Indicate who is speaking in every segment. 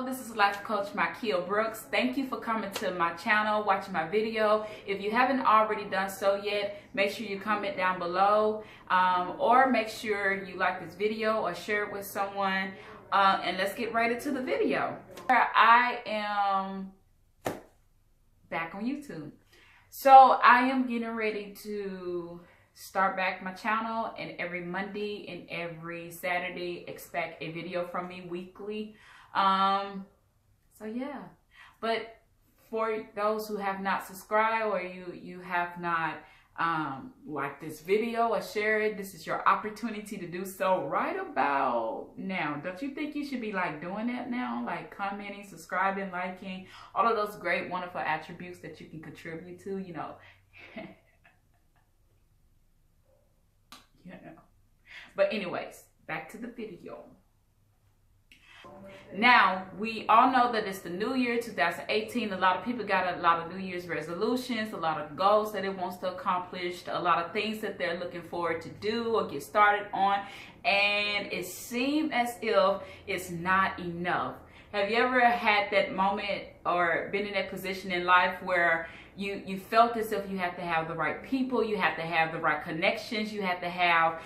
Speaker 1: Hello, this is Life Coach Mykia Brooks. Thank you for coming to my channel, watching my video. If you haven't already done so yet, make sure you comment down below or make sure you like this video or share it with someone. And let's get right into the video. I am back on YouTube. So I am getting ready to start back my channel, and every Monday and every Saturday expect a video from me weekly. So yeah, but for those who have not subscribed or you have not liked this video or share it, this is your opportunity to do so right about now. Don't you think you should be like doing that now, like commenting, subscribing, liking, all of those great wonderful attributes that you can contribute to, you know. But anyways, back to the video. Now, we all know that it's the new year, 2018. A lot of people got a lot of New Year's resolutions, a lot of goals that it wants to accomplish, a lot of things that they're looking forward to do or get started on. And it seems as if it's not enough. Have you ever had that moment or been in that position in life where you felt as if you have to have the right people, you have to have the right connections, you have to have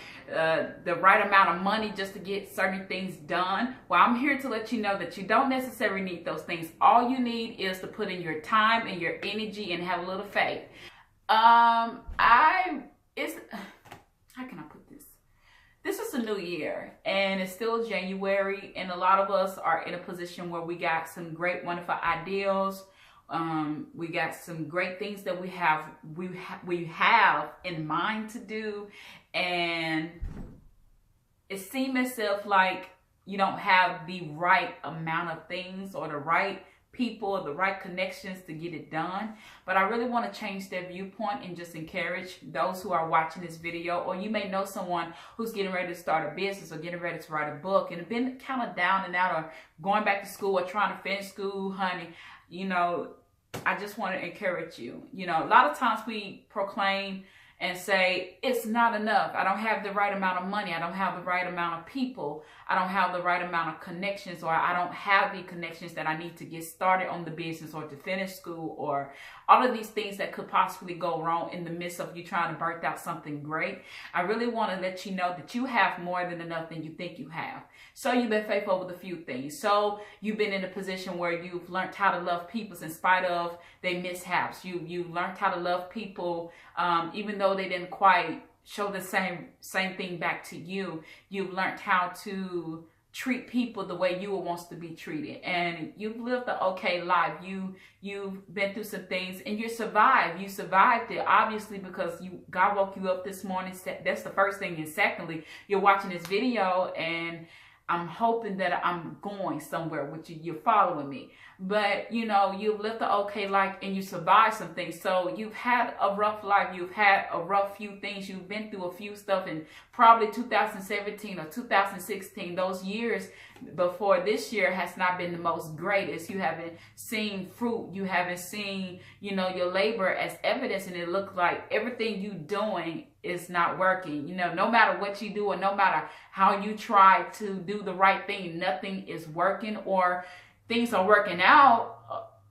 Speaker 1: the right amount of money just to get certain things done? Well, I'm here to let you know that you don't necessarily need those things. All you need is to put in your time and your energy and have a little faith. How can I put this? This is a new year and it's still January, and a lot of us are in a position where we got some great, wonderful ideals. We got some great things that we have in mind to do, and it seems as if like you don't have the right amount of things or the right people or the right connections to get it done. But I really want to change their viewpoint and just encourage those who are watching this video, or you may know someone who's getting ready to start a business or getting ready to write a book and been kind of down and out or going back to school or trying to finish school. Honey, you know, I just want to encourage you. You know, a lot of times we proclaim and say, it's not enough. I don't have the right amount of money. I don't have the right amount of people. I don't have the right amount of connections, or I don't have the connections that I need to get started on the business or to finish school, or all of these things that could possibly go wrong in the midst of you trying to birth out something great. I really want to let you know that you have more than enough than you think you have. So you've been faithful with a few things. So you've been in a position where you've learned how to love people in spite of their mishaps. You've learned how to love people even though they didn't quite show the same thing back to you. You've learned how to treat people the way you would want to be treated, and you've lived an okay life. You've been through some things and you survived. You survived it, obviously, because God woke you up this morning. That's the first thing. And secondly, you're watching this video, and I'm hoping that I'm going somewhere with you. You're following me. But, you know, you've lived an okay life and you survived some things. So you've had a rough life. You've had a rough few things. You've been through a few stuff, and probably 2017 or 2016, those years before this year has not been the most greatest. You haven't seen fruit. You haven't seen, you know, your labor as evidence, and it looked like everything you doing is not working. You know, no matter what you do or no matter how you try to do the right thing, nothing is working, or things are working out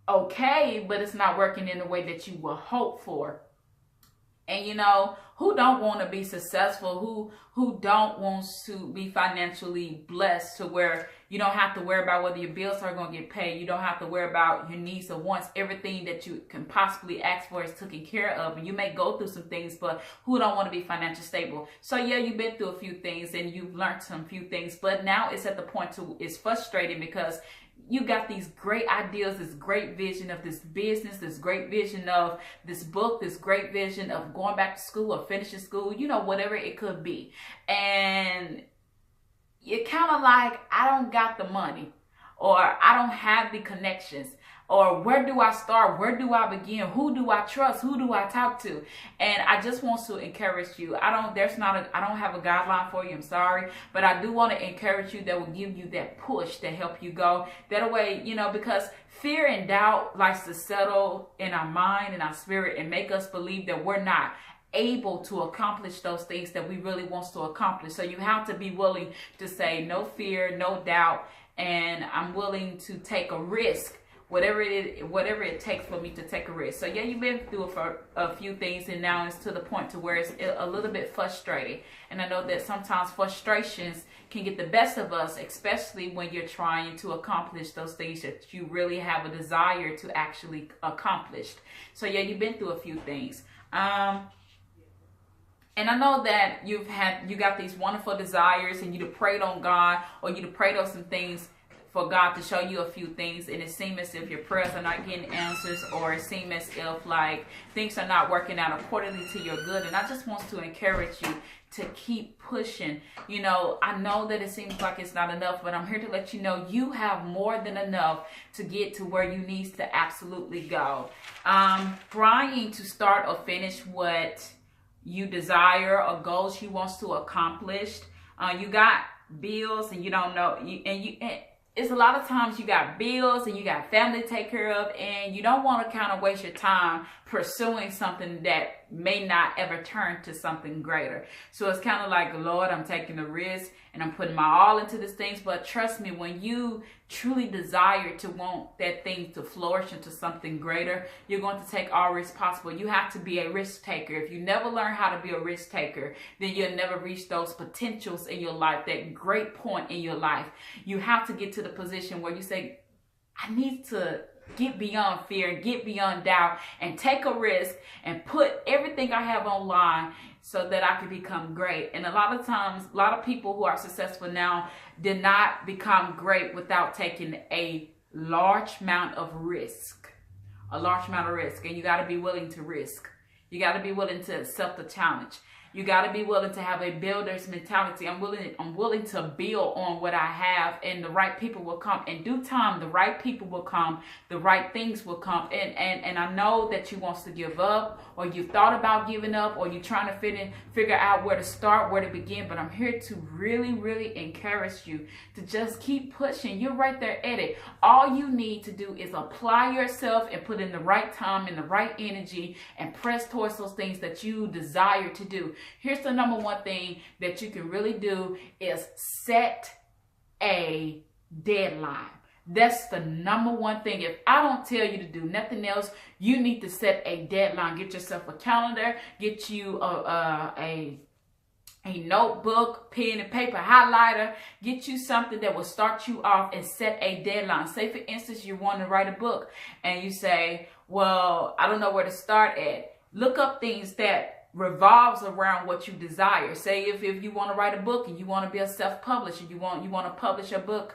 Speaker 1: okay, but it's not working in the way that you would hope for. And you know, who don't want to be successful? Who don't want to be financially blessed to where you don't have to worry about whether your bills are going to get paid. You don't have to worry about your needs or wants. Everything that you can possibly ask for is taken care of. And you may go through some things, but who don't want to be financially stable? So yeah, you've been through a few things and you've learned some few things, but now it's at the point to, it's frustrating because you got these great ideas, this great vision of this business, this great vision of this book, this great vision of going back to school or finishing school, you know, whatever it could be. And you're kind of like, I don't got the money, or I don't have the connections, or where do I start? Where do I begin? Who do I trust? Who do I talk to? And I just want to encourage you. I don't have a guideline for you. I'm sorry, but I do want to encourage you that will give you that push to help you go. That way, you know, because fear and doubt likes to settle in our mind and our spirit and make us believe that we're not able to accomplish those things that we really want to accomplish. So you have to be willing to say no fear, no doubt, and I'm willing to take a risk, whatever it takes for me to take a risk. So yeah, you've been through a few things, and now it's to the point to where it's a little bit frustrating. And I know that sometimes frustrations can get the best of us, especially when you're trying to accomplish those things that you really have a desire to actually accomplish. So yeah, you've been through a few things. And I know that you got these wonderful desires, and you prayed on God, or you prayed on some things for God to show you a few things, and it seems as if your prayers are not getting answers, or it seems as if like things are not working out accordingly to your good. And I just want to encourage you to keep pushing. You know, I know that it seems like it's not enough, but I'm here to let you know you have more than enough to get to where you need to absolutely go. Trying to start or finish what you desire or goals you want to accomplish. You got bills, and you don't know, it's a lot of times you got bills and you got family to take care of, and you don't want to kind of waste your time pursuing something that may not ever turn to something greater. So it's kind of like, Lord, I'm taking a risk and I'm putting my all into these things. But trust me, when you truly desire to want that thing to flourish into something greater, you're going to take all risks possible. You have to be a risk taker. If you never learn how to be a risk taker, then you'll never reach those potentials in your life, that great point in your life. You have to get to the position where you say, I need to get beyond fear, get beyond doubt, and take a risk and put everything I have online so that I can become great. And a lot of times, a lot of people who are successful now did not become great without taking a large amount of risk. A large amount of risk. And you got to be willing to risk. You got to be willing to accept the challenge. You got to be willing to have a builder's mentality. I'm willing to build on what I have, and the right people will come. In due time, the right people will come. The right things will come. And I know that you want to give up, or you thought about giving up, or you're trying to figure out where to start, where to begin. But I'm here to really, really encourage you to just keep pushing. You're right there at it. All you need to do is apply yourself and put in the right time and the right energy and press towards those things that you desire to do. Here's the number one thing that you can really do is set a deadline. That's the number one thing. If I don't tell you to do nothing else, you need to set a deadline. Get yourself a calendar, get you a notebook, pen and paper, highlighter. Get you something that will start you off and set a deadline. Say, for instance, you want to write a book and you say, well, I don't know where to start at. Look up things that revolves around what you desire. Say if you want to write a book and you want to be a self-publisher, you want to publish a book,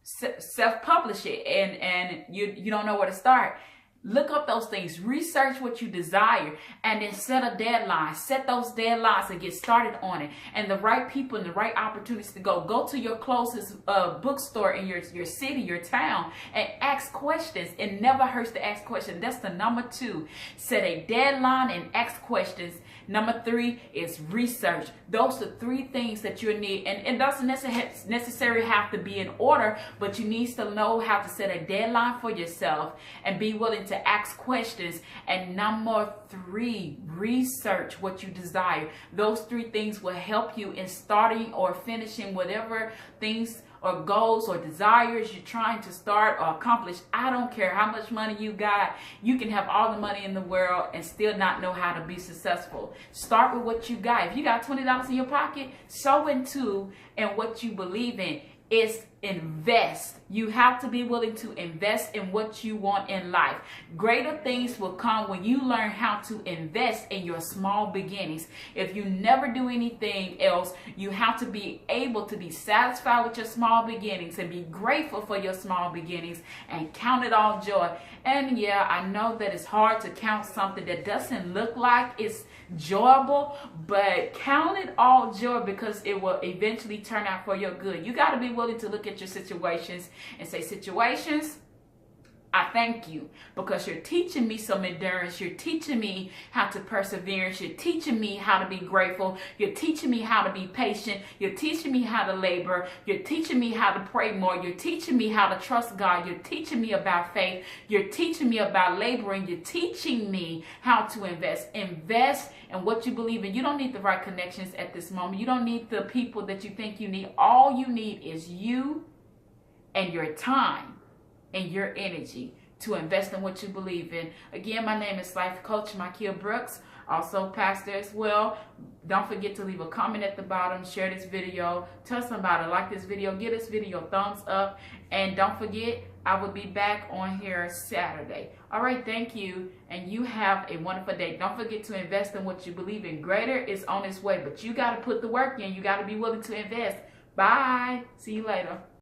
Speaker 1: self-publish it, and you don't know where to start. Look up those things, research what you desire, and then set a deadline. Set those deadlines and get started on it. And the right people and the right opportunities to go to your closest bookstore in your city, your town, and ask questions. It never hurts to ask questions. That's the number 2. Set a deadline and ask questions. Number 3 is research. Those are 3 things that you need. And it doesn't necessarily have to be in order, but you need to know how to set a deadline for yourself and be willing to ask questions. And number 3, research what you desire. Those 3 things will help you in starting or finishing whatever things or goals or desires you're trying to start or accomplish. I don't care how much money you got. You can have all the money in the world and still not know how to be successful. Start with what you got. If you got $20 in your pocket, sow into and what you believe in. Is invest. You have to be willing to invest in what you want in life. Greater things will come when you learn how to invest in your small beginnings. If you never do anything else, you have to be able to be satisfied with your small beginnings and be grateful for your small beginnings and count it all joy. And yeah, I know that it's hard to count something that doesn't look like it's enjoyable, but count it all joy because it will eventually turn out for your good. You got to be willing to look at your situations and say, situations, I thank you because you're teaching me some endurance. You're teaching me how to persevere. You're teaching me how to be grateful. You're teaching me how to be patient. You're teaching me how to labor. You're teaching me how to pray more. You're teaching me how to trust God. You're teaching me about faith. You're teaching me about laboring. You're teaching me how to invest. Invest in what you believe in. You don't need the right connections at this moment. You don't need the people that you think you need. All you need is you and your time and your energy to invest in what you believe in. Again, my name is Life Coach Mykia Brooks, also pastor as well. Don't forget to leave a comment at the bottom, share this video, tell somebody, like this video, give this video a thumbs up, and don't forget, I will be back on here Saturday. All right, thank you, and you have a wonderful day. Don't forget to invest in what you believe in. Greater is on its way, but you got to put the work in. You got to be willing to invest. Bye. See you later.